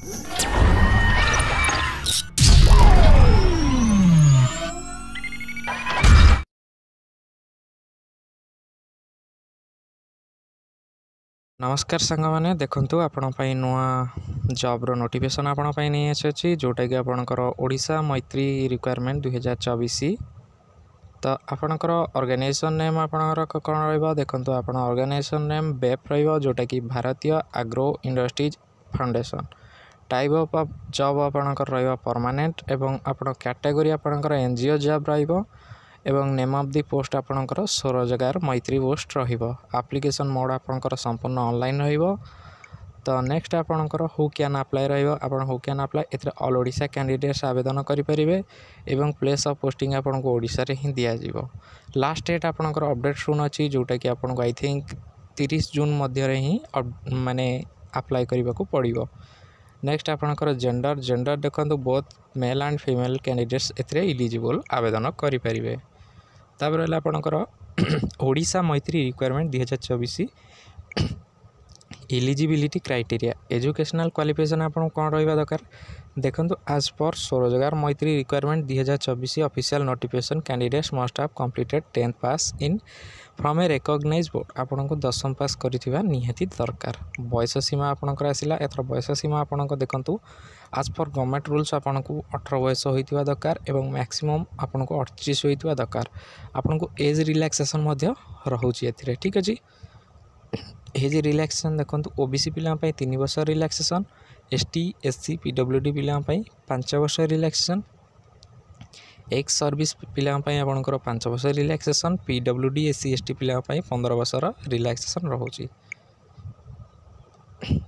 नमस्कार सांग मैंने देखु आपण नुआ जॉब्र नोटिफिकेशन आपण नहीं आसी जोटा कि आपणकर ओडिशा मैत्री रिक्वायरमेंट 2024। तो आपणकर ऑर्गेनाइजेशन नेम आपणकर कौन रहा देखो आप ऑर्गेनाइजेशन नेम बेप रहा जोटा कि भारतीय agro industries foundation. Type of job आपणकर रहा परमानेंट एवं आपण कैटेगरी आपणकर एनजीओ जॉब रहा एवं नेम ऑफ दी पोस्ट आपणकर स्वरोजगार मैत्री पोस्ट रहिबो। एप्लिकेशन मोड आपणकर संपूर्ण ऑनलाइन रहिबो। तो नेक्स्ट आपणकर हु कैन अप्लाई रहिबो आपण हु कैन अप्लाई एथरे ऑल ओडिशा कैंडिडेट्स आवेदन करि परिबे एवं प्लेस ऑफ पोस्टिंग आपणको ओडिशा रे ही दिया जिवो। लास्ट डेट आपणकर अपडेट सुन अछि जोटा कि आपणको आई थिंक 30 जून मध्य रे ही माने अप्लाई करिबा को पड़िबो। नेक्स्ट आपणकर जेंडर देखंतु both male and female candidates एथरे एलिजिबल आवेदन करि परिबे। तापर है आपणकर Odisha Maitri requirement 2024 eligibility criteria educational qualification आपन कौन रहा दरकार देखो आज पर Swarojgar Maitri requirement 2024 official notification candidates must have completed 10th pass in from a recognised board आपन को 10th पास करिथिबा निहाती दरकार। बयस सीमा आपनकर आसिला एथर बयस सीमा आपन को देखंतु आज पर गवर्नमेंट रूल्स आपन को 18 बयस होइतिबा दरकार एवं मैक्सिमम आपन को 38 होइतिबा दरकार। आपन को एज रिलैक्सेशन मध्य रहउची एथिरे ठीक अछि। एज रिलैक्सेशन देखंतु ओबीसी पिला पई 3 वर्ष रिलैक्सेशन, एसटी एससी पीडब्ल्यूडी पिला पई 5 वर्ष रिलैक्सेशन, एक्स सर्विस पिला पई आपनकर 5 वर्ष रिलैक्सेशन, पीडब्ल्यूडी एससी एसटी पिला पई 15 वर्ष रिलैक्सेशन रहउची।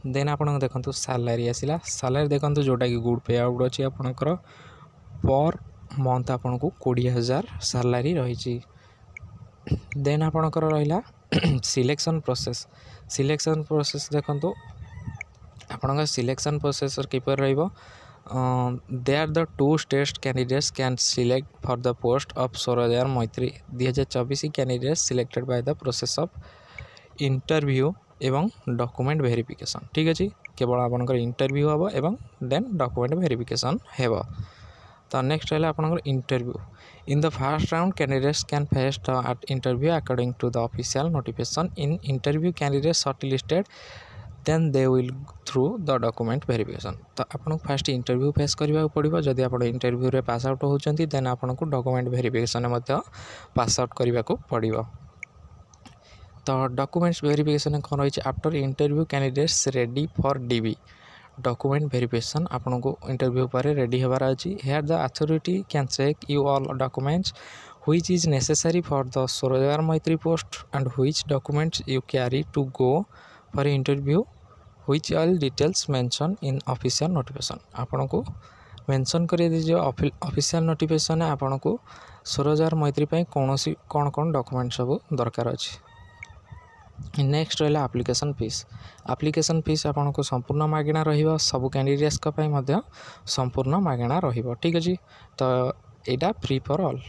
देन आपन देखंतु सैलरी आसिला सैलरी देखंतु जोटा कि गुड पे आउट अछि आपनकर पर मंथ आपन को 20,000 सैलरी रहिची। देन आपनकर रहिला सिलेक्शन प्रोसेस देखंतु आपनका सिलेक्शन प्रोसेस किपर रहइबो। They are the two state candidates can select for the post of Swarojgar Maitri 2024 candidates selected by the process of interview एवं डॉक्यूमेंट वेरिफिकेशन ठीक अछि। केवल आपनकर इंटरव्यू हबो एवं देन डॉक्यूमेंट वेरिफिकेशन हेबो। तो नेक्स्ट है आपनकर interview in the first round candidates can face the at interview according to the official notification in interview candidates shortlisted then they will through the document verification। तो आपन first interview face करबा पड़िबो जदि आपन interview रे pass out होचंती then आपन को document verification मध्य pass out करबा को पड़िबो। तो डॉक्यूमेंट्स वेरिफिकेशन कोन रही after interview candidates ready for DB document verification आपन को इंटरव्यू पर रेडी होबार अछि। Here the authority can check you all documents which is necessary for the Swarojgar Maitri post and which documents you carry to go for interview which all details mention in official notification आपन को mention कर दीजिए official notification आपन को स्वरोजगार मैत्री पई कौन कौन डॉक्यूमेंट सब दरकार अछि। नेक्स्ट रहा एप्लिकेशन फीस आपन को संपूर्ण मागणा रहिबो सब कैंडिडेट्स का पई मध्य संपूर्ण मागणा रहिबो ठीक अछि। तो एटा फ्री फॉर ऑल।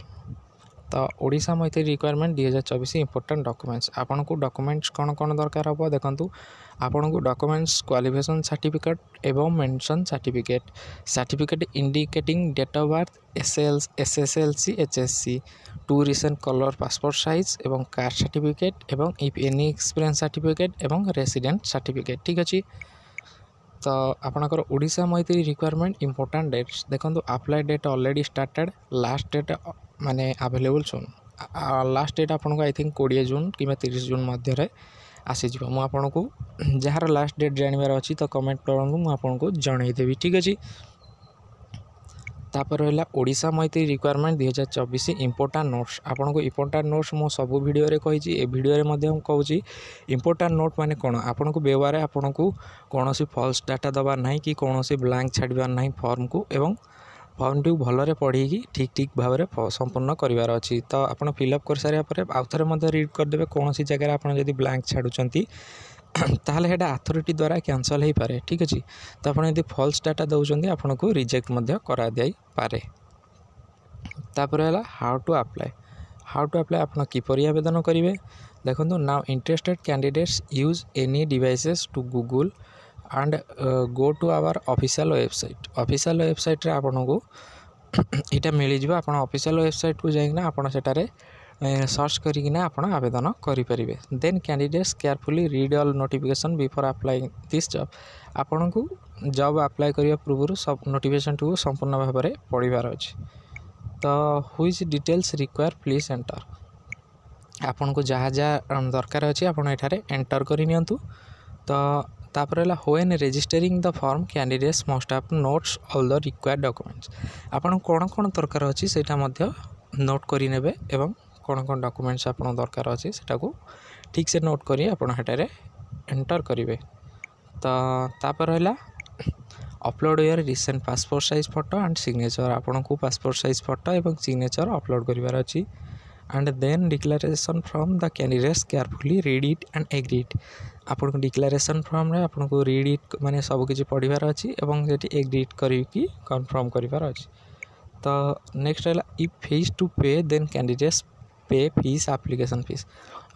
तो Odisha Maitri requirement 2024 important documents आपन को डॉक्यूमेंट्स कौन कौन दरकार हो देखंतु आपन को डॉक्यूमेंट्स क्वालिफिकेशन सर्टिफिकेट एवं mention certificate indicating date of birth SSLC HSC two recent colour passport size एवं कास्ट सर्टिफिकेट एवं इफ एनी एक्सपीरियंस सर्टिफिकेट एवं रेसिडेंट सर्टिफिकेट ठीक अछि। तो आपनकर Odisha Maitri requirement important dates देखंतु apply date already started last date माने अवेलेबल सुन लास्ट डेट आपन को आई थिंक 20 जून कि 30 जून मध्य रे आसी जिवो। मु आपन को जहार लास्ट डेट जानिबार अछि तो कमेंट करंतु मु आपन को जणाई देबी ठीक अछि। तापर रहला Odisha Maitri requirement 2024 important notes आपन को इंपोर्टेंट नोट्स मो सब वीडियो रे कहिछि ए वीडियो रे मध्ये हम कहूछि इंपोर्टेंट नोट माने कोन आपन को व्यवहार आपन को कोनोसी फॉल्स डाटा दबा नाही कि कोनोसी ब्लैंक छाडबा नाही फॉर्म को एवं फॉर्म टी भलरे पढ़ी ठीक भाव में संपूर्ण करार अच्छी। तो आपड़ फिलअप कर सारे आउ थे रीड करदे कौन सी जगह आप ब्लैंक छाड़ुंट ताहले हेडा अथॉरिटी द्वारा कैंसल हो पारे ठीक अच्छे। तो आप फॉल्स डाटा दौरान आपन को रिजेक्ट करा दे पारे। तापर है हाउ टू अप्लाई आप किपरि आवेदन करेंगे देखो now interested candidates use any devices to Google and go to our official website रे आपन को इटा मिल जाव। आप ऑफिशियल वेबसाइट को जाइना आपण सेटारे सर्च करिकिना आपण आवेदन करें। Then candidates carefully read all notification before applying this job. आपण को जॉब अप्लाई करने पूर्व सब नोटिफिकेशन को संपूर्ण भाव में पढ़ार अच्छे। तो which details require please enter. आपन को जहाँ जहाँ दरकार अच्छे आपन एठारे एंटर करनी। तो तापर है when registering the form candidates must have notes all the required documents. आपन कौन कौन दरकार अच्छी से नोट करें एवं कौन कौन डॉक्यूमेंट्स आपन दरकार अच्छे से ठीक से नोट करी आपन हेटारे एंटर करेंगे। तो तापर है upload your recent passport size photo and signature. आपन को पासपोर्ट साइज फोटो एवं सिग्नेचर अपलोड करिवार अछि। And then declaration from the candidates carefully read it and agree it. आपन को डिक्लेरेशन फ्रॉम रे आपन को रीड इट माने सब किछि पढ़िबार अछि एवं जेटी एग्री इट करिकि कंफर्म करिवार अछि। तो नेक्स्ट है इफ फीस टू पे देन कैंडिडेट्स पे फीस एप्लिकेशन फीस।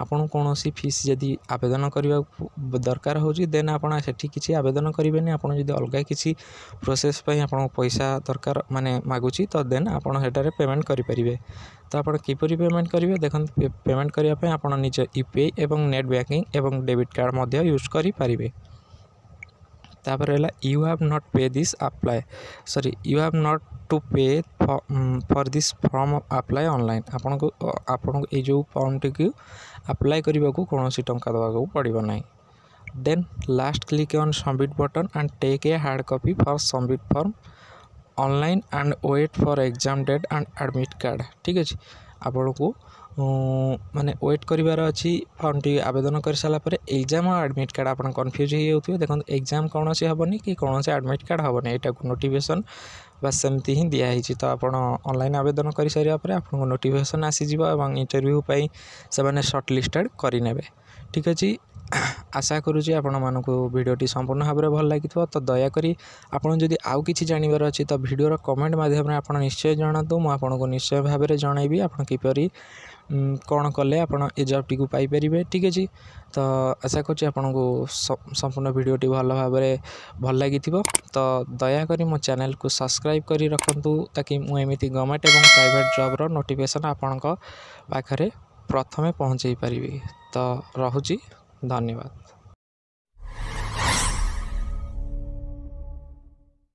आपन कौन सी फीस जदि आवेदन करने दरकार हो देन आपन सेठी किसी आवेदन करेंगे। आपन जदि अलग किसी प्रोसेस आपन पैसा दरकार माने मागुची तो देन आपन हेटारे पेमेंट करें। तो आपन किपरि पेमेंट करेंगे देखो पेमेंट करने आपन निज यूपीआई एवं नेट बैंकिंग एवं डेबिट कार्ड मध्य यूज करें। तापर है you have not pay this apply you have not to pay for this form apply online. आपन को ये जो फॉर्म टी को अप्लाई करने को कौन टंका देवा पड़ो ना। Then last click on submit button and take a hard copy for submit form online and wait for exam date and admit card. ठीक अच्छे आपन को माने वेट करिवार अच्छी फॉर्म टी आवेदन कर सारा पर एग्जाम और एडमिट कार्ड आप कन्फ्यूज हो देखो एग्जाम कौन से हेनी कि कौन से एडमिट कार्ड हेनी यहाँ नोटिफिकेशन बस सेमती ही दिखाई। तो आप ऑनलाइन आवेदन कर सारा पर आपको नोटिफिकेशन आसीज और इंटरव्यू से शॉर्ट लिस्टेड करें। ठीक अच्छे आशा करुँचे आपण मानक भिडियोटी संपूर्ण भाव में भल लगी। तो दयाकोरी आपन जदि आउ किछि जानिबार अछि तो भिडियोर कमेंट माध्यम आप निश्चय जनातु। मुझे निश्चय भाव में जनइबी आप किपरि कौन कले आप जॉब को पाइपर। ठीक अच्छे तो आशा करुँचे आपन को संपूर्ण भिडियोटी भल भाव में भल लगी। तो दयाकोरी मो चैनल को सब्सक्राइब करी रखंतु ताकि मुझे गवर्नमेंट और प्राइवेट जॉब्र नोटिफिकेशन आपण पाखे प्रथमे पहुँचे पारि। तो रहुची धन्यवाद।